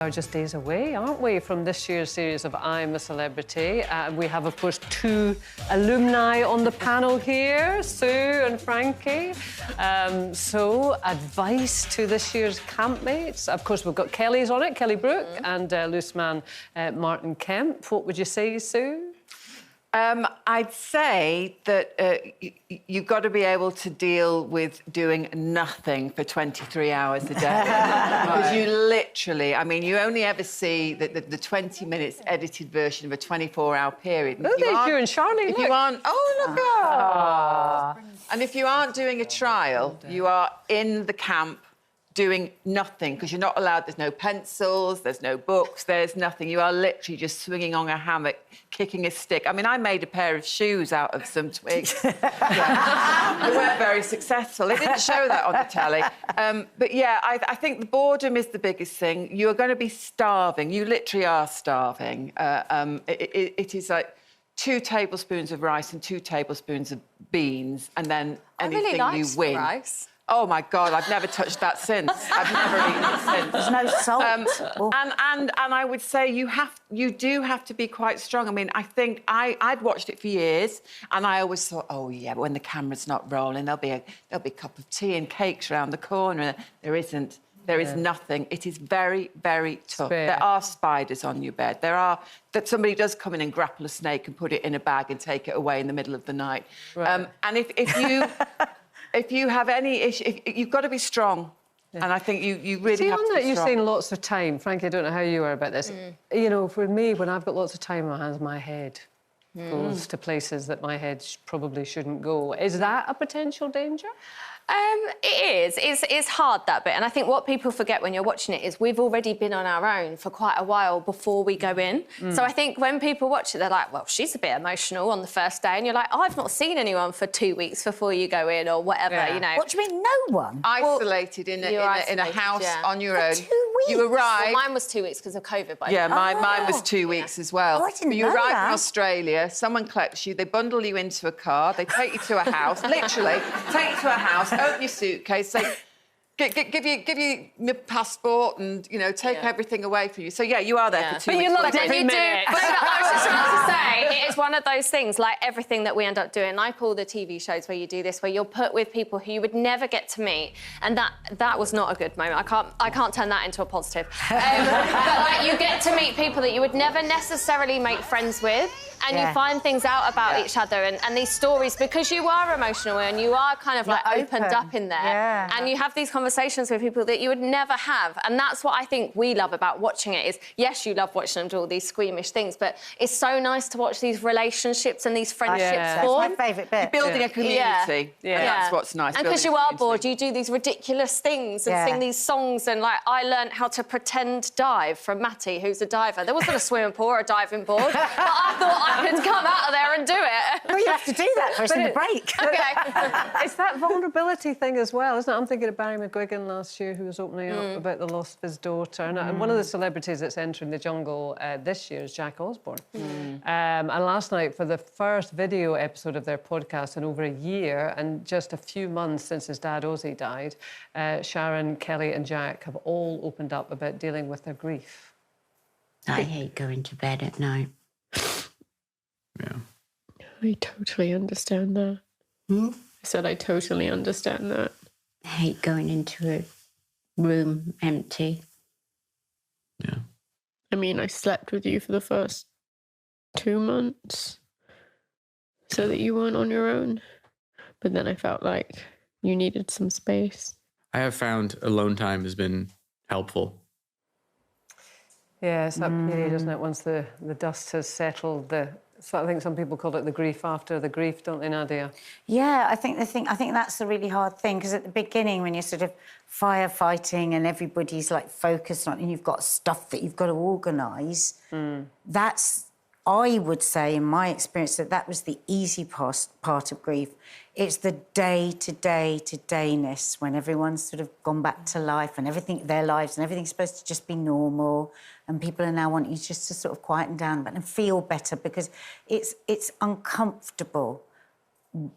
Are just days away, aren't we, from this year's series of I'm a Celebrity. We have, of course, 2 alumni on the panel here, Sue and Frankie. So, advice to this year's campmates. Of course, we've got Kelly's on it, Kelly Brook, and loose man Martin Kemp. What would you say, Sue? I'd say that you've got to be able to deal with doing nothing for 23 hours a day. Because you literally, I mean, you only ever see the 20 minutes edited version of a 24-hour period. Oh, there's you and Charlie, if you aren't... Oh, look at... And if you aren't doing a trial, you are in the camp doing nothing, because you're not allowed, there's no pencils, there's no books, there's nothing. You are literally just swinging on a hammock, kicking a stick. I mean, I made a pair of shoes out of some twigs. Yeah. They weren't very successful. They didn't show that on the telly. But, yeah, I think the boredom is the biggest thing. You are going to be starving. You literally are starving. It is like 2 tablespoons of rice and 2 tablespoons of beans, and then anything you win. Rice. Oh, my God, I've never touched that since. I've never eaten it since. There's no salt. And I would say you do have to be quite strong. I mean, I think I'd watched it for years, and I always thought, oh, yeah, but when the camera's not rolling, there'll be a cup of tea and cakes around the corner. There isn't. There is nothing. It is very, very tough. There are spiders on your bed. That somebody does come in and grapple a snake and put it in a bag and take it away in the middle of the night. Right. And if you... If you have any issue, you've got to be strong. Yeah. And I think you really have to be strong. You're saying lots of time. Frankie, I don't know how you are about this. You know, for me, when I've got lots of time on my hands, my head goes to places that my head probably shouldn't go. Is that a potential danger? It is. It's hard, that bit. And I think what people forget when you're watching it is we've already been on our own for quite a while before we go in. So I think when people watch it, they're like, well, she's a bit emotional on the first day. And you're like, oh, I've not seen anyone for 2 weeks before you go in or whatever, you know. What do you mean, no one? Isolated in a house on your own. For 2 weeks? You arrive... Well, mine was 2 weeks because of COVID, by Yeah, mine was 2 weeks as well. Oh, I didn't but you know arrive that. in Australia, someone collects you, they bundle you into a car, they take you to a house, literally, take you to a house, open your suitcase, say, give you your passport and, you know, take everything away from you. So, yeah, you are there for 2 weeks. But you loved every minute. I was just about to say, it is one of those things, like everything that we end up doing, like all the TV shows where you do this, where you're put with people who you would never get to meet, and that was not a good moment. I can't turn that into a positive. But, like, you get to meet people that you would never necessarily make friends with, and you find things out about each other and these stories, because you are emotional and you are kind of like opened up in there, and you have these conversations with people that you would never have. And that's what I think we love about watching it is, yes, you love watching them do all these squeamish things, but it's so nice to watch these relationships and these friendships form. That's my favourite bit. You're building a community. And that's what's nice. And because you are bored, you do these ridiculous things and sing these songs. And, like, I learned how to pretend dive from Matty, who's a diver. There wasn't a swimming pool or a diving board, but I thought I could come out of there and do it. Well, you have to do that for us in the break. OK. It's that vulnerability thing as well, isn't it? I'm thinking of Barry McGuigan last year, who was opening up about the loss of his daughter. And one of the celebrities that's entering the jungle this year is Jack Osbourne. And last night, for the first video episode of their podcast in over a year, and just a few months since his dad Ozzy died, Sharon, Kelly and Jack have all opened up about dealing with their grief. I hate going to bed at night. Yeah. I totally understand that. I said I totally understand that. I hate going into a room empty. Yeah. I mean, I slept with you for the first 2 months so that you weren't on your own. But then I felt like you needed some space. I have found alone time has been helpful. Yeah, it's that period, isn't it? Once the dust has settled, so I think some people call it the grief after the grief, don't they, Nadia? Yeah, I think that's the really hard thing, because at the beginning, when you're sort of firefighting and everybody's like focused on, and you've got stuff that you've got to organise, that's, I would say, in my experience, that was the easy part of grief. It's the day-to-day-to-dayness, when everyone's sort of gone back to life and everything, their lives, and everything's supposed to just be normal, and people are now wanting you just to sort of quieten down and feel better, because it's uncomfortable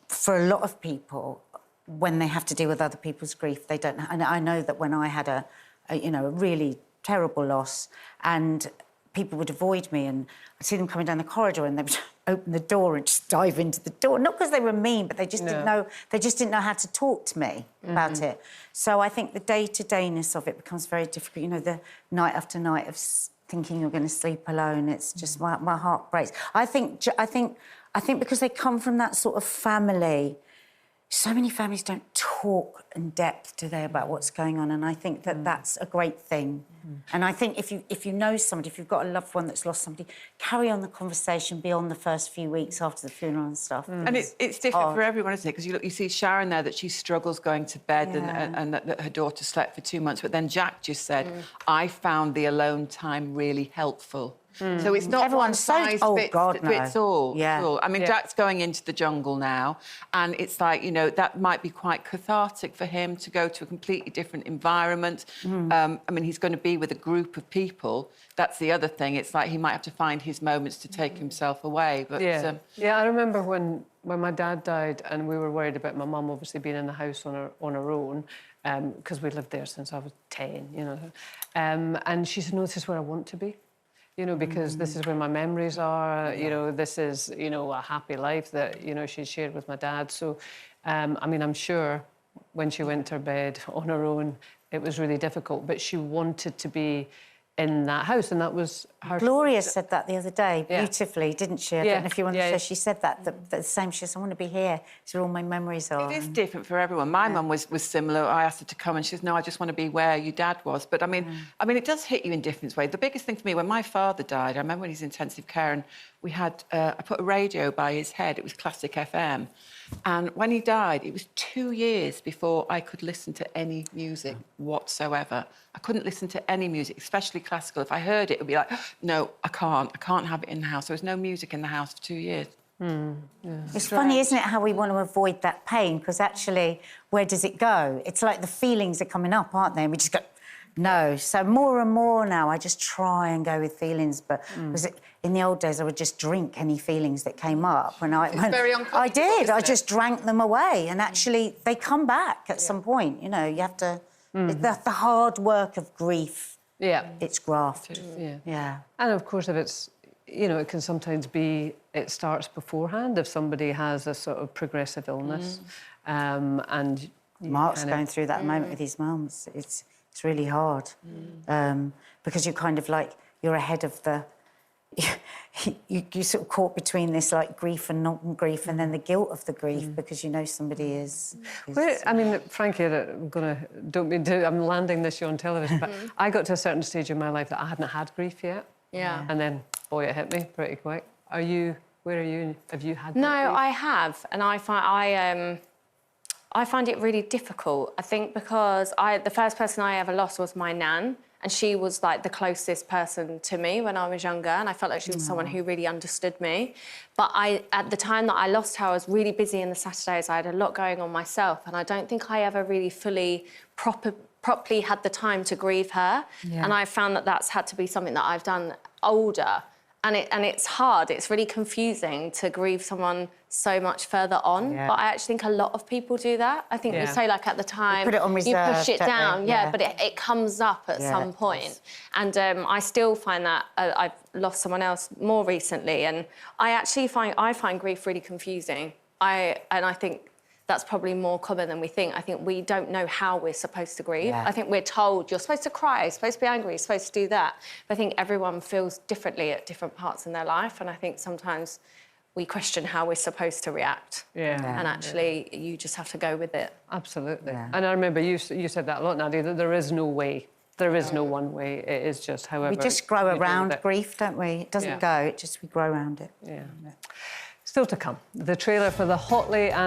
for a lot of people when they have to deal with other people's grief. They don't... And I know that when I had a really terrible loss, and people would avoid me, and I'd see them coming down the corridor, and they would open the door and just dive into the door. Not because they were mean, but they just didn't know. They just didn't know how to talk to me about it. So I think the day-to-dayness of it becomes very difficult. You know, the night after night of thinking you're going to sleep alone. It's just my heart breaks. I think because they come from that sort of family. So many families don't talk in depth, do they, about what's going on? And I think that that's a great thing. And I think if you know somebody, if you've got a loved one that's lost somebody, carry on the conversation beyond the first few weeks after the funeral and stuff. And it's different for everyone, isn't it? Because you see Sharon there, that she struggles going to bed and that her daughter slept for 2 months. But then Jack just said, I found the alone time really helpful. So it's not Everyone's one size fits all. Yeah. I mean, Jack's going into the jungle now, and it's like, you know, that might be quite cathartic for him to go to a completely different environment. I mean, he's going to be with a group of people. That's the other thing. It's like he might have to find his moments to take himself away. But yeah, I remember when my dad died, and we were worried about my mum obviously being in the house on her own, because we lived there since I was 10, you know. And she said, no, this is where I want to be. You know, because this is where my memories are, you know, this is, you know, a happy life that, you know, she shared with my dad. So, I mean, I'm sure when she went to her bed on her own, it was really difficult, but she wanted to be in that house, and that was her... Gloria said that the other day, beautifully, didn't she? I don't know if you want to say she said that, the same. She said, I want to be here. It's where all my memories are. It is different for everyone. My mum was similar. I asked her to come, and she says, no, I just want to be where your dad was. But, I mean, it does hit you in different ways. The biggest thing for me, when my father died, I remember when he was in intensive care, and we had... I put a radio by his head. It was Classic FM. And when he died, it was 2 years before I could listen to any music whatsoever. I couldn't listen to any music, especially classical. If I heard it, it would be like, no, I can't have it in the house. There was no music in the house for 2 years. It's funny, isn't it, how we want to avoid that pain, because actually, where does it go? It's like the feelings are coming up, aren't they? And we just go, no. So more and more now, I just try and go with feelings, but in the old days, I would just drink any feelings that came up. And it's very uncomfortable. I did. I just drank them away, and actually, they come back at some point. You know, you have to. The hard work of grief. Yeah, it's graft. Yeah. And of course, if it's, you know, it can sometimes be it starts beforehand if somebody has a sort of progressive illness, and Mark's going through that moment with his mum. It's really hard because you're kind of like you're ahead of the. You sort of caught between this like grief and non-grief, and then the guilt of the grief because you know somebody is. Well, I mean, Frankie, I'm landing this show on television, but I got to a certain stage in my life that I hadn't had grief yet. Yeah. And then, boy, it hit me pretty quick. Where are you? Have you had? No, that grief? I have, and I find it really difficult. I think because the first person I ever lost was my nan. And she was, like, the closest person to me when I was younger, and I felt like she was someone who really understood me. But at the time that I lost her, I was really busy in the Saturdays. I had a lot going on myself, and I don't think I ever really fully, properly had the time to grieve her. Yeah. And I found that that's had to be something that I've done older. And it's hard. It's really confusing to grieve someone so much further on. Yeah. But I actually think a lot of people do that. I think you say, like, at the time, you put it on reserve, you push it down. Yeah, but it comes up at some point. And I still find that I've lost someone else more recently, and I actually find grief really confusing. I think that's probably more common than we think. I think we don't know how we're supposed to grieve. Yeah. I think we're told you're supposed to cry, you're supposed to be angry, you're supposed to do that. But I think everyone feels differently at different parts in their life, and I think sometimes we question how we're supposed to react. Yeah. And actually, you just have to go with it. Absolutely. Yeah. And I remember you said that a lot, Nadia, that there is no way. There is no one way. It is just however... We just grow around grief, don't we? It doesn't go, we grow around it. Yeah. Still to come, the trailer for the Hotly and